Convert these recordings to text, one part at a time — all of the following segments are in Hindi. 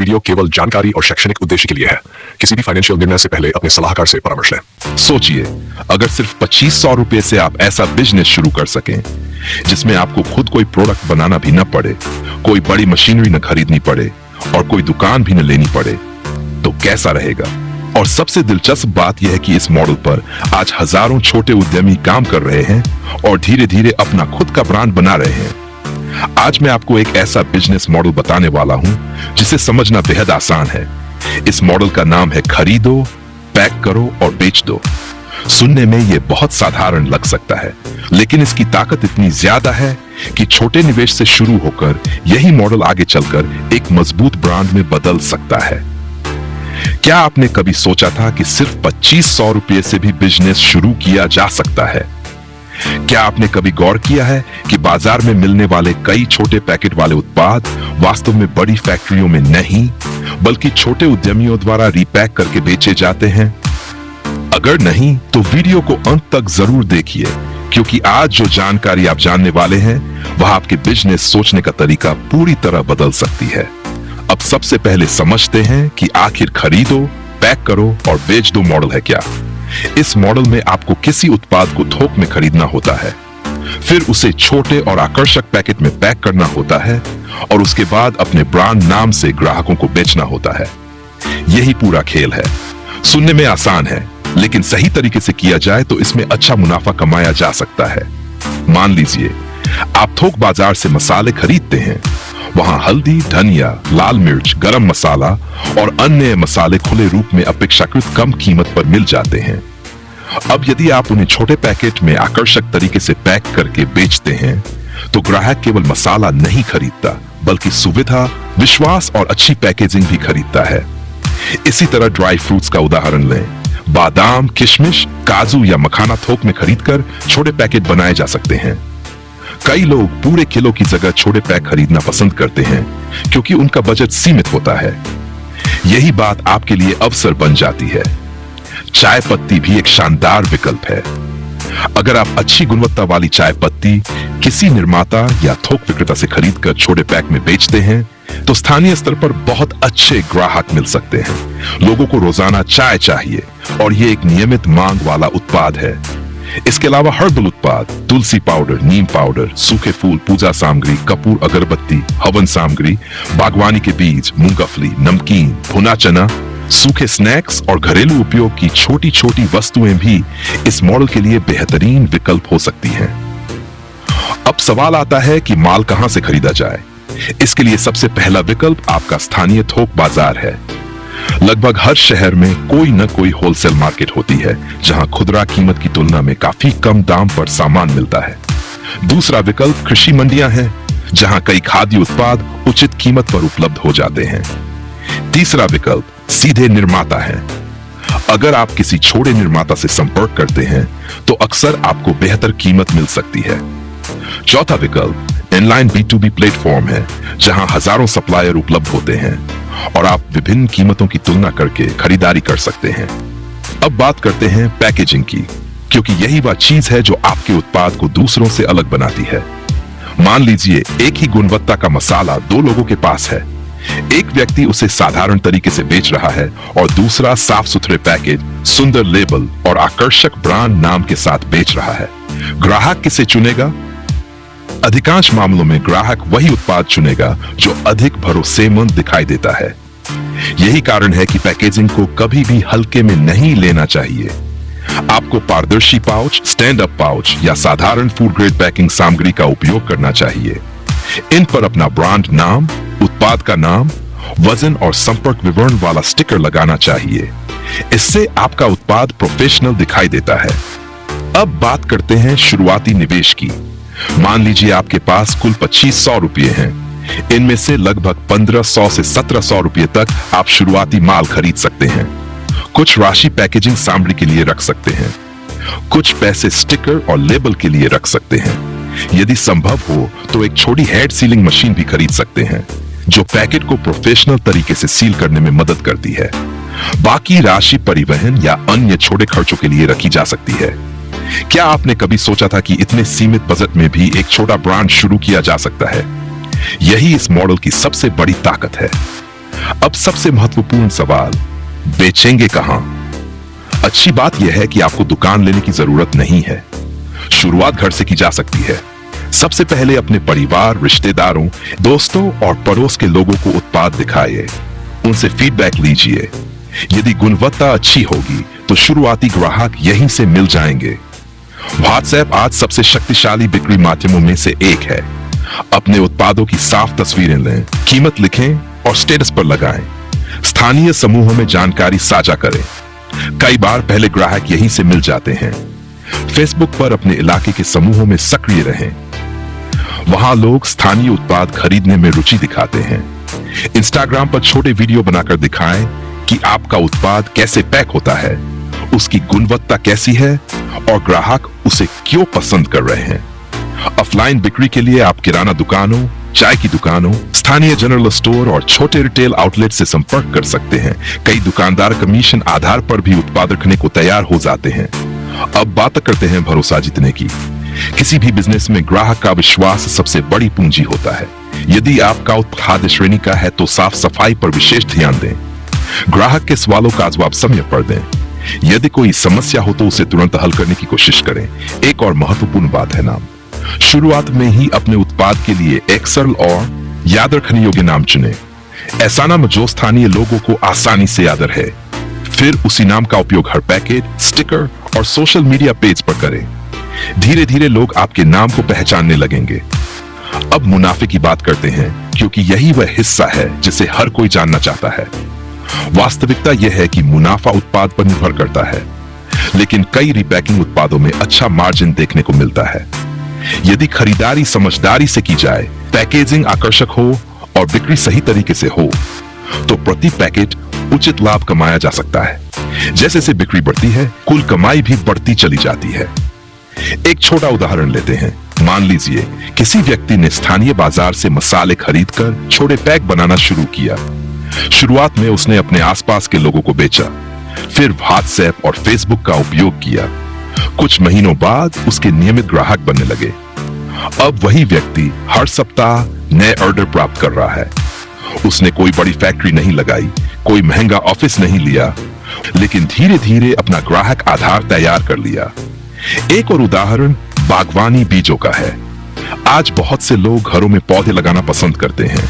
वीडियो केवल जानकारी और शैक्षणिक उद्देश्य के लिए है। किसी भी फाइनेंशियल निर्णय से पहले अपने सलाहकार से परामर्श लें। सोचिए, अगर सिर्फ 2500 रुपए से आप ऐसा बिजनेस शुरू कर सकें जिसमें आपको खुद कोई प्रोडक्ट बनाना भी न पड़े, कोई बड़ी मशीनरी न खरीदनी पड़े और कोई दुकान भी न लेनी पड़े, तो कैसा रहेगा? और सबसे दिलचस्प बात यह है कि इस मॉडल पर आज हजारों छोटे उद्यमी काम कर रहे हैं और धीरे धीरे अपना खुद का ब्रांड बना रहे हैं। आज मैं आपको एक ऐसा बिजनेस मॉडल बताने वाला हूं जिसे समझना बेहद आसान है। इस मॉडल का नाम है खरीदो, पैक करो और बेच दो। सुनने में यह बहुत साधारण लग सकता है, लेकिन इसकी ताकत इतनी ज्यादा है कि छोटे निवेश से शुरू होकर यही मॉडल आगे चलकर एक मजबूत ब्रांड में बदल सकता है। क्या आपने कभी सोचा था कि सिर्फ 2500 रुपये से भी बिजनेस शुरू किया जा सकता है? क्या आपने कभी गौर किया है कि बाजार में मिलने वाले कई छोटे पैकेट वाले उत्पाद वास्तव में बड़ी फैक्ट्रियों में नहीं, बल्कि छोटे उद्यमियों द्वारा रीपैक करके बेचे जाते हैं? अगर नहीं, तो वीडियो को अंत तक जरूर देखिए, क्योंकि आज जो जानकारी आप जानने वाले हैं वह आपके बिजनेस सोचने का तरीका पूरी तरह बदल सकती है। अब सबसे पहले समझते हैं कि आखिर खरीदो, पैक करो और बेच दो मॉडल है क्या। इस मॉडल में आपको किसी उत्पाद को थोक में खरीदना होता है, फिर उसे छोटे और आकर्षक पैकेट में पैक करना होता है और उसके बाद अपने ब्रांड नाम से ग्राहकों को बेचना होता है। यही पूरा खेल है। सुनने में आसान है, लेकिन सही तरीके से किया जाए तो इसमें अच्छा मुनाफा कमाया जा सकता है। मान लीजिए आप थोक बाजार से मसाले खरीदते हैं। वहां हल्दी, धनिया, लाल मिर्च, गरम मसाला और अन्य मसाले खुले रूप में अपेक्षाकृत कम कीमत पर मिल जाते हैं। अब यदि आप उन्हें छोटे पैकेट में आकर्षक तरीके से पैक करके बेचते हैं, तो ग्राहक केवल मसाला नहीं खरीदता, बल्कि सुविधा, विश्वास और अच्छी पैकेजिंग भी खरीदता है। इसी तरह ड्राई फ्रूट्स का उदाहरण लें। बादाम, किशमिश, काजू या मखाना थोक में खरीदकर छोटे पैकेट बनाए जा सकते हैं। कई लोग पूरे किलो की जगह छोटे पैक खरीदना पसंद करते हैं, क्योंकि उनका बजट सीमित होता है। यही बात आपके लिए अवसर बन जाती है। चाय पत्ती भी एक शानदार विकल्प है। अगर आप अच्छी गुणवत्ता वाली चाय पत्ती किसी निर्माता या थोक विक्रेता से खरीदकर छोटे पैक में बेचते हैं, तो स्थानीय स्तर पर बहुत अच्छे ग्राहक मिल सकते हैं। लोगों को रोजाना चाय चाहिए और ये एक नियमित मांग वाला उत्पाद है। इसके अलावा हर्बल उत्पाद, तुलसी पाउडर, नीम पाउडर, सूखे फूल, पूजा सामग्री, कपूर, अगरबत्ती, हवन सामग्री, बागवानी के बीज, मूंगफली, नमकीन, भुना चना, सूखे स्नैक्स और घरेलू उपयोग की छोटी छोटी वस्तुएं भी इस मॉडल के लिए बेहतरीन विकल्प हो सकती हैं। अब सवाल आता है कि माल कहां से खरीदा जाए। इसके लिए सबसे पहला विकल्प आपका स्थानीय थोक बाजार है। लगभग हर शहर में कोई न कोई होलसेल मार्केट होती है, जहां खुदरा कीमत की तुलना में काफी कम दाम पर सामान मिलता है। दूसरा विकल्प कृषि मंडियां हैं, जहां कई खाद्य उत्पाद उचित कीमत पर उपलब्ध हो जाते हैं। तीसरा विकल्प सीधे निर्माता है। अगर आप किसी छोटे निर्माता से संपर्क करते हैं, तो अक्सर आपको बेहतर कीमत मिल सकती है। चौथा विकल्प ऑनलाइन B2B प्लेटफॉर्म है, जहां हजारों सप्लायर उपलब्ध होते हैं और आप विभिन्न कीमतों की तुलना करके खरीदारी कर सकते हैं। अब बात करते हैं पैकेजिंग की, क्योंकि यही वह चीज है जो आपके उत्पाद को दूसरों से अलग बनाती है। मान लीजिए एक ही गुणवत्ता का मसाला दो लोगों के पास है। एक व्यक्ति उसे साधारण तरीके से बेच रहा है और दूसरा साफ सुथरे पैकेज, सुंदर लेबल और आकर्षक ब्रांड नाम के साथ बेच रहा है। ग्राहक किसे चुनेगा? अधिकांश मामलों में ग्राहक वही उत्पाद चुनेगा जो अधिक भरोसेमंद दिखाई देता है। यही कारण है कि पैकेजिंग को कभी भी हल्के में नहीं लेना चाहिए। आपको पारदर्शी पाउच, स्टैंड अप पाउच या साधारण फूड ग्रेड पैकिंग सामग्री का उपयोग करना चाहिए। इन पर अपना ब्रांड नाम, उत्पाद का नाम, वजन और संपर्क विवरण वाला स्टिकर लगाना चाहिए। इससे आपका उत्पाद प्रोफेशनल दिखाई देता है। अब बात करते हैं शुरुआती निवेश की। मान लीजिए आपके पास कुल 2500 रुपये हैं। इनमें से लगभग 1500 से 1700 रुपये तक आप शुरुआती माल खरीद सकते हैं। कुछ राशि पैकेजिंग सामग्री के लिए रख सकते हैं। कुछ पैसे स्टिकर और लेबल के लिए रख सकते हैं। यदि संभव हो तो एक छोटी हेड सीलिंग मशीन भी खरीद सकते हैं, जो पैकेट को प्रोफेशनल तरीके से सील करने में मदद करती है। बाकी राशि परिवहन या अन्य छोटे खर्चों के लिए रखी जा सकती है। क्या आपने कभी सोचा था कि इतने सीमित बजट में भी एक छोटा ब्रांड शुरू किया जा सकता है? यही इस मॉडल की सबसे बड़ी ताकत है। अब सबसे महत्वपूर्ण सवाल, बेचेंगे कहां? अच्छी बात यह है कि आपको दुकान लेने की जरूरत नहीं है। शुरुआत घर से की जा सकती है। सबसे पहले अपने परिवार, रिश्तेदारों, दोस्तों और पड़ोस के लोगों को उत्पाद दिखाइए, उनसे फीडबैक लीजिए। यदि गुणवत्ता अच्छी होगी तो शुरुआती ग्राहक यहीं से मिल जाएंगे। व्हाट्सएप आज सबसे शक्तिशाली बिक्री माध्यमों में से एक है। अपने उत्पादों की साफ तस्वीरें लें, कीमत लिखें और स्टेटस पर लगाएं। स्थानीय समूहों में जानकारी साझा करें। कई बार पहले ग्राहक यहीं से मिल जाते हैं। फेसबुक पर अपने इलाके के समूहों में सक्रिय रहें। वहां लोग स्थानीय उत्पाद खरीदने में रुचि दिखाते हैं। इंस्टाग्राम पर छोटे वीडियो बनाकर दिखाएं कि आपका उत्पाद कैसे पैक होता है, उसकी गुणवत्ता कैसी है और ग्राहक उसे क्यों पसंद कर रहे हैं। ऑफलाइन बिक्री के लिए आप किराना दुकानों, चाय की दुकानों, स्थानीय जनरल स्टोर और छोटे रिटेल आउटलेट से संपर्क कर सकते हैं। कई दुकानदार कमीशन आधार पर भी उत्पाद रखने को तैयार हो जाते हैं। अब बात करते हैं भरोसा जीतने की। किसी भी बिजनेस में ग्राहक का विश्वास सबसे बड़ी पूंजी होता है। यदि आपका उत्पाद खाद्य श्रेणी का है तो साफ सफाई पर विशेष ध्यान दें। ग्राहक के सवालों का जवाब समय पर दें। यदि कोई समस्या हो तो उसे तुरंत हल करने की कोशिश करें। एक और महत्वपूर्ण बात है नाम। शुरुआत में ही अपने उत्पाद के लिए एक सरल और याद रखने योग्य नाम चुनें। ऐसा नाम जो स्थानीय लोगों को आसानी से याद रहे। फिर उसी नाम का उपयोग हर पैकेट, स्टिकर और सोशल मीडिया पेज पर करें। धीरे धीरे लोग आपके नाम को पहचानने लगेंगे। अब मुनाफे की बात करते हैं, क्योंकि यही वह हिस्सा है जिसे हर कोई जानना चाहता है। वास्तविकता यह है कि मुनाफा उत्पाद पर निर्भर करता है, लेकिन कई रीपैकिंग उत्पादों में अच्छा मार्जिन देखने को मिलता है। यदि खरीदारी समझदारी से की जाए, पैकेजिंग आकर्षक हो और बिक्री सही तरीके से हो, तो प्रति पैकेट उचित लाभ कमाया जा सकता है। जैसे जैसे बिक्री बढ़ती है, कुल कमाई भी बढ़ती चली जाती है। एक छोटा उदाहरण लेते हैं। मान लीजिए किसी व्यक्ति ने स्थानीय बाजार से मसाले खरीदकर छोटे पैक बनाना शुरू किया। शुरुआत में उसने अपने आसपास के लोगों को बेचा, फिर व्हाट्सएप और फेसबुक का उपयोग किया। कुछ महीनों बाद उसके नियमित ग्राहक बनने लगे। अब वही व्यक्ति हर सप्ताह नए ऑर्डर प्राप्त कर रहा है। उसने कोई बड़ी फैक्ट्री नहीं लगाई, कोई महंगा ऑफिस नहीं लिया, लेकिन धीरे धीरे अपना ग्राहक आधार तैयार कर लिया। एक और उदाहरण बागवानी बीजों का है। आज बहुत से लोग घरों में पौधे लगाना पसंद करते हैं।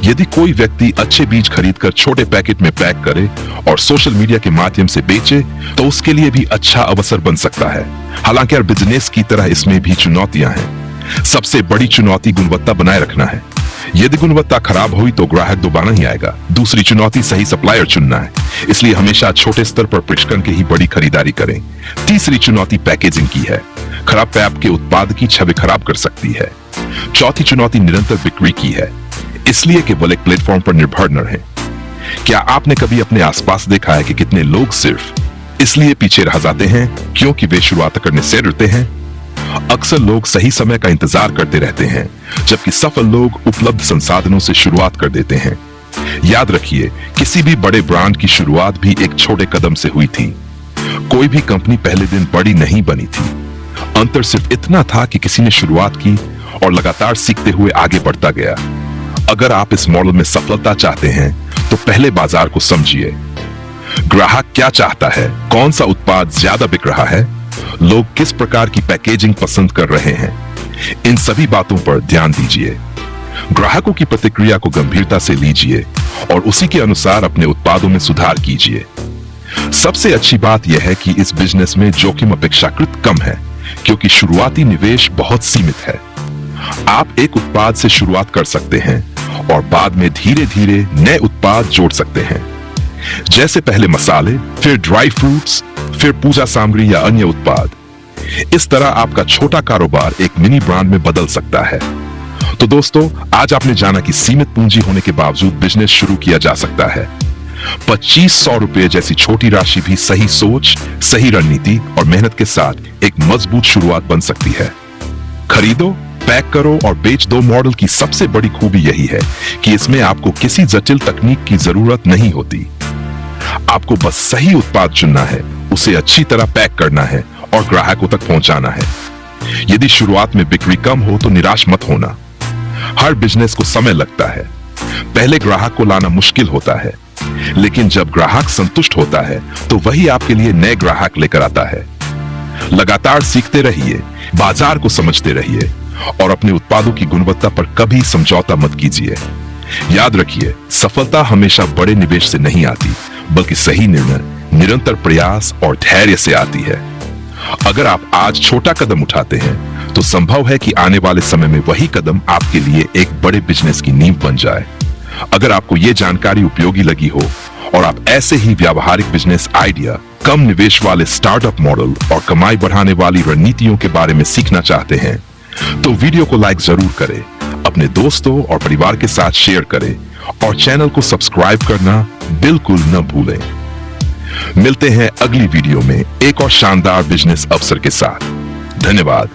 यदि कोई व्यक्ति अच्छे बीज खरीदकर छोटे पैकेट में पैक करे और सोशल मीडिया के माध्यम से बेचे, तो उसके लिए भी अच्छा अवसर बन सकता है। हालांकि हर बिजनेस की तरह इसमें भी चुनौतियां हैं। सबसे बड़ी चुनौती गुणवत्ता बनाए रखना है। यदि गुणवत्ता खराब हुई तो ग्राहक दोबारा ही आएगा। दूसरी चुनौती सही सप्लायर चुनना है, इसलिए हमेशा छोटे स्तर पर प्रशिक्षण की ही बड़ी खरीदारी करें। तीसरी चुनौती पैकेजिंग की है। खराब पैक के उत्पाद की छवि खराब कर सकती है। चौथी चुनौती निरंतर बिक्री की है, इसलिए केवल एक प्लेटफॉर्म पर निर्भर न रहें। क्या आपने कभी अपने आसपास देखा है कि कितने लोग सिर्फ इसलिए पीछे रह जाते हैं क्योंकि वे शुरुआत करने से डरते हैं? अक्सर लोग सही समय का इंतजार करते रहते हैं, जबकि सफल लोग उपलब्ध संसाधनों से शुरुआत कर देते हैं। याद रखिए, किसी भी बड़े ब्रांड की शुरुआत भी एक छोटे कदम से हुई थी। कोई भी कंपनी पहले दिन बड़ी नहीं बनी थी। अंतर सिर्फ इतना था कि किसी ने शुरुआत की और लगातार सीखते हुए आगे बढ़ता गया। अगर आप इस मॉडल में सफलता चाहते हैं तो पहले बाजार को समझिए। ग्राहक क्या चाहता है, कौन सा उत्पाद ज्यादा बिक रहा है, लोग किस प्रकार की पैकेजिंग पसंद कर रहे हैं, इन सभी बातों पर ध्यान दीजिए। ग्राहकों की प्रतिक्रिया को गंभीरता से लीजिए और उसी के अनुसार अपने उत्पादों में सुधार कीजिए। सबसे अच्छी बात यह है कि इस बिजनेस में जोखिम अपेक्षाकृत कम है, क्योंकि शुरुआती निवेश बहुत सीमित है। आप एक उत्पाद से शुरुआत कर सकते हैं और बाद में धीरे धीरे नए उत्पाद जोड़ सकते हैं, जैसे पहले मसाले, फिर ड्राई फ्रूट्स, फिर पूजा सामग्री या अन्य उत्पाद। इस तरह आपका छोटा कारोबार एक मिनी ब्रांड में बदल सकता है। तो दोस्तों, आज आपने जाना कि सीमित पूंजी होने के बावजूद बिजनेस शुरू किया जा सकता है। 2500 रुपए जैसी छोटी राशि भी सही सोच, सही रणनीति और मेहनत के साथ एक मजबूत शुरुआत बन सकती है। खरीदो, पैक करो और बेच दो मॉडल की सबसे बड़ी खूबी यही है कि इसमें आपको किसी जटिल तकनीक की जरूरत नहीं होती। आपको बस सही उत्पाद चुनना है, उसे अच्छी तरह पैक करना है और ग्राहकों तक पहुंचाना है। यदि शुरुआत में बिक्री कम हो तो निराश मत होना। हर बिजनेस को समय लगता है। पहले ग्राहक को लाना मुश्किल होता है, लेकिन जब ग्राहक संतुष्ट होता है तो वही आपके लिए नए ग्राहक लेकर आता है। लगातार सीखते रहिए, बाजार को समझते रहिए और अपने उत्पादों की गुणवत्ता पर कभी समझौता मत कीजिए। याद रखिए, सफलता हमेशा बड़े निवेश से नहीं आती, बल्कि सही निर्णय, निरंतर प्रयास और धैर्य से आती है। अगर आप आज छोटा कदम उठाते हैं तो संभव है कि आने वाले समय में वही कदम आपके लिए एक बड़े बिजनेस की नींव बन जाए। अगर आपको यह जानकारी उपयोगी लगी हो और आप ऐसे ही व्यावहारिक बिजनेस आइडिया, कम निवेश वाले स्टार्टअप मॉडल और कमाई बढ़ाने वाली रणनीतियों के बारे में सीखना चाहते हैं तो वीडियो को लाइक जरूर करें, अपने दोस्तों और परिवार के साथ शेयर करें और चैनल को सब्सक्राइब करना बिल्कुल न भूलें। मिलते हैं अगली वीडियो में एक और शानदार बिजनेस अवसर के साथ। धन्यवाद।